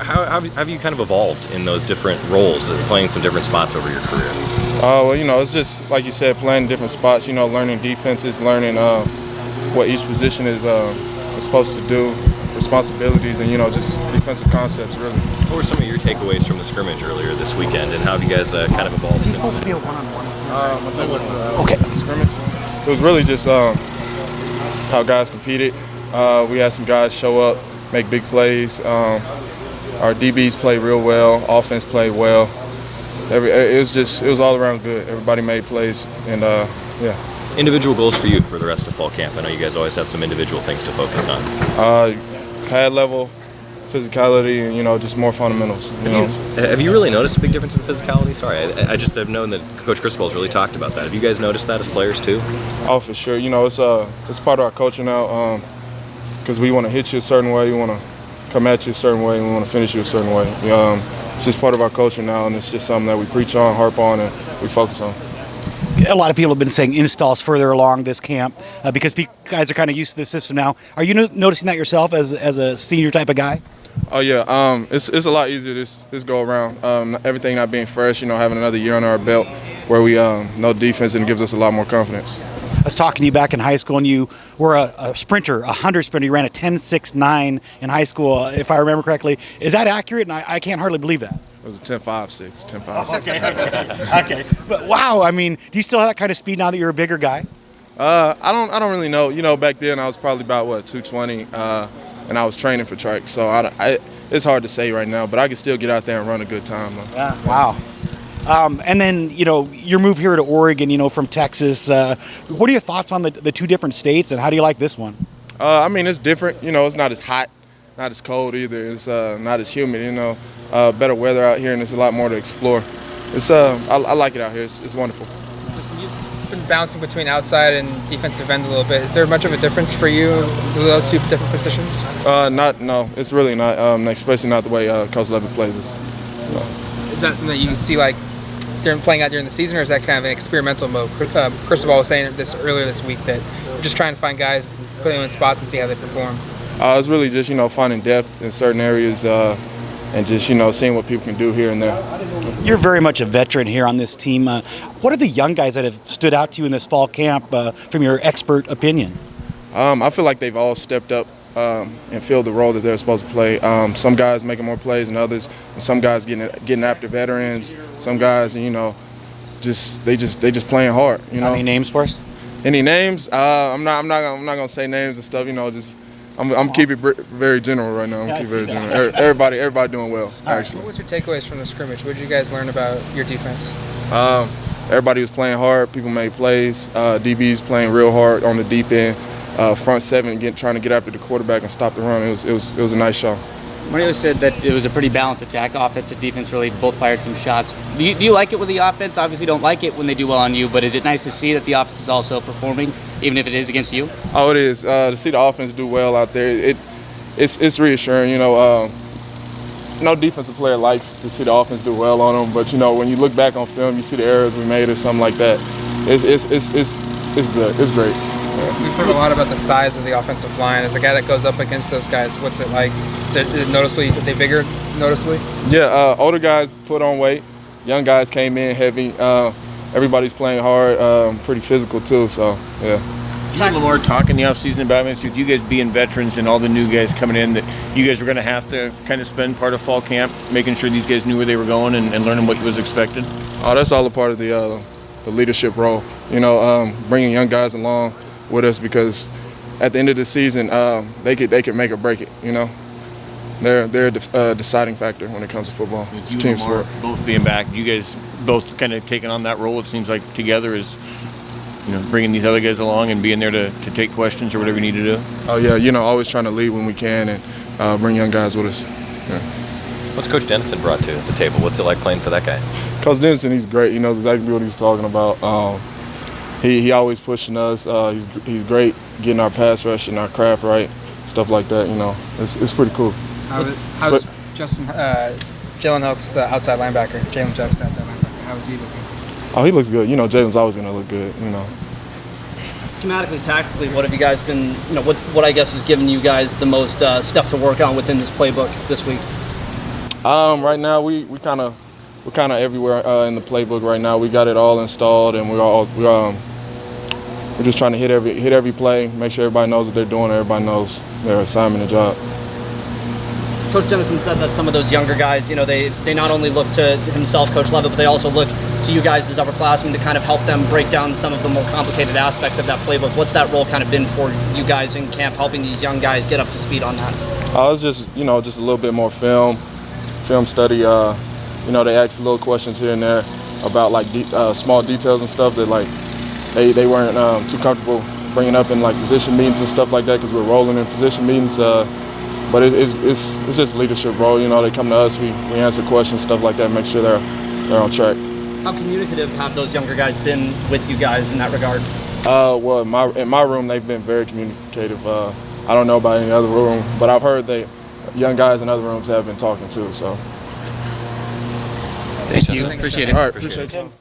how have you kind of evolved in those different roles, playing some different spots over your career? Well, it's just like you said, playing different spots. Learning defenses, learning what each position is supposed to do, responsibilities, and just defensive concepts. Really. What were some of your takeaways from the scrimmage earlier this weekend, and how have you guys kind of evolved since then? Okay. Scrimmage. It was really just how guys competed. We had some guys show up, make big plays. Our DBs played real well. Offense played well. It was all around good. Everybody made plays, and yeah. Individual goals for you for the rest of fall camp. I know you guys always have some individual things to focus on. Pad level, physicality, and just more fundamentals. Have you really noticed a big difference in the physicality? Sorry, I just have known that Coach Cristobal's really talked about that. Have you guys noticed that as players too? Oh, for sure. It's part of our culture now, because we want to hit you a certain way, we want to come at you a certain way, and we want to finish you a certain way. It's just part of our culture now, and it's just something that we preach on, harp on, and we focus on. A lot of people have been saying installs further along this camp because guys are kind of used to the system now. Are you noticing that yourself as a senior type of guy? Oh yeah, it's a lot easier this go around. Everything not being fresh, having another year on our belt where we know defense, and it gives us a lot more confidence. I was talking to you back in high school, and you were a sprinter, a 100 sprinter. You ran a 10.69 in high school, if I remember correctly. Is that accurate? And I can't hardly believe that. It was a 10.56, 10.56. Okay. But wow, do you still have that kind of speed now that you're a bigger guy? I don't really know. Back then I was probably about 220, and I was training for track, so it's hard to say right now. But I can still get out there and run a good time. Yeah. Wow. And then, your move here to Oregon, from Texas. What are your thoughts on the two different states, and how do you like this one? It's different. It's not as hot, not as cold either. It's not as humid, better weather out here, and there's a lot more to explore. I like it out here. It's wonderful. You've been bouncing between outside and defensive end a little bit. Is there much of a difference for you, those two different positions? No, it's really not, especially not the way Coach LB plays us. No. Is that something that you see playing out during the season, or is that kind of an experimental mode? Cristobal was saying this earlier this week that we're just trying to find guys, put them in spots, and see how they perform. It's really just finding depth in certain areas, and just seeing what people can do here and there. You're very much a veteran here on this team. What are the young guys that have stood out to you in this fall camp from your expert opinion? I feel like they've all stepped up and filled the role that they're supposed to play. Some guys making more plays than others, and some guys getting after veterans. Some guys, just playing hard. Any names for us? Any names? I'm not gonna say names and stuff. I'm keeping it very general right now. Everybody doing well, actually. What was your takeaways from the scrimmage? What did you guys learn about your defense? Everybody was playing hard. People made plays. DBs playing real hard on the deep end. Front seven trying to get after the quarterback and stop the run. It was a nice show. Mario said that it was a pretty balanced attack. Offense and defense really both fired some shots. Do you like it with the offense? Obviously don't like it when they do well on you, but is it nice to see that the offense is also performing, even if it is against you? Oh, it is. To see the offense do well out there, it's reassuring. No defensive player likes to see the offense do well on them, but when you look back on film, you see the errors we made or something like that. It's good. It's great. Yeah. We've heard a lot about the size of the offensive line. As a guy that goes up against those guys, what's it like? Is it noticeably, are they bigger noticeably? Yeah, older guys put on weight. Young guys came in heavy. Everybody's playing hard, pretty physical too, so yeah. You had a little more talk in the offseason about with you guys being veterans and all the new guys coming in, that you guys were going to have to kind of spend part of fall camp making sure these guys knew where they were going and learning what was expected? Oh, that's all a part of the leadership role. Bringing young guys along with us, because at the end of the season, they could make or break it. They're a deciding factor when it comes to football. It's team sport. Both being back, you guys both kind of taking on that role. It seems like together is, bringing these other guys along and being there to take questions or whatever you need to do. Oh yeah, always trying to lead when we can and bring young guys with us. Yeah. What's Coach Dennison brought to the table? What's it like playing for that guy? Coach Dennison, he's great. He knows exactly what he's talking about. He always pushing us. He's great getting our pass rush and our craft right, stuff like that. It's pretty cool. How's Justin Jalen Hooks, the outside linebacker? Jalen Jukes, the outside linebacker. How is he looking? Oh, he looks good. Jalen's always going to look good. Schematically, tactically, what have you guys been? What I guess has given you guys the most stuff to work on within this playbook this week? Right now we're kind of everywhere in the playbook right now. We got it all installed, and we're just trying to hit every play, make sure everybody knows what they're doing, everybody knows their assignment and job. Coach Jennison said that some of those younger guys, they not only look to himself, Coach Levitt, but they also look to you guys as upperclassmen to kind of help them break down some of the more complicated aspects of that playbook. What's that role kind of been for you guys in camp, helping these young guys get up to speed on that? It's just just a little bit more film study. They ask little questions here and there about like small details and stuff that like they weren't too comfortable bringing up in like position meetings and stuff like that because we're rolling in position meetings. But it's just leadership, bro. They come to us, we answer questions, stuff like that, make sure they're on track. How communicative have those younger guys been with you guys in that regard? Well, in my room, they've been very communicative. I don't know about any other room, but I've heard that young guys in other rooms have been talking too. So. Thank you. Appreciate it. All right, appreciate you.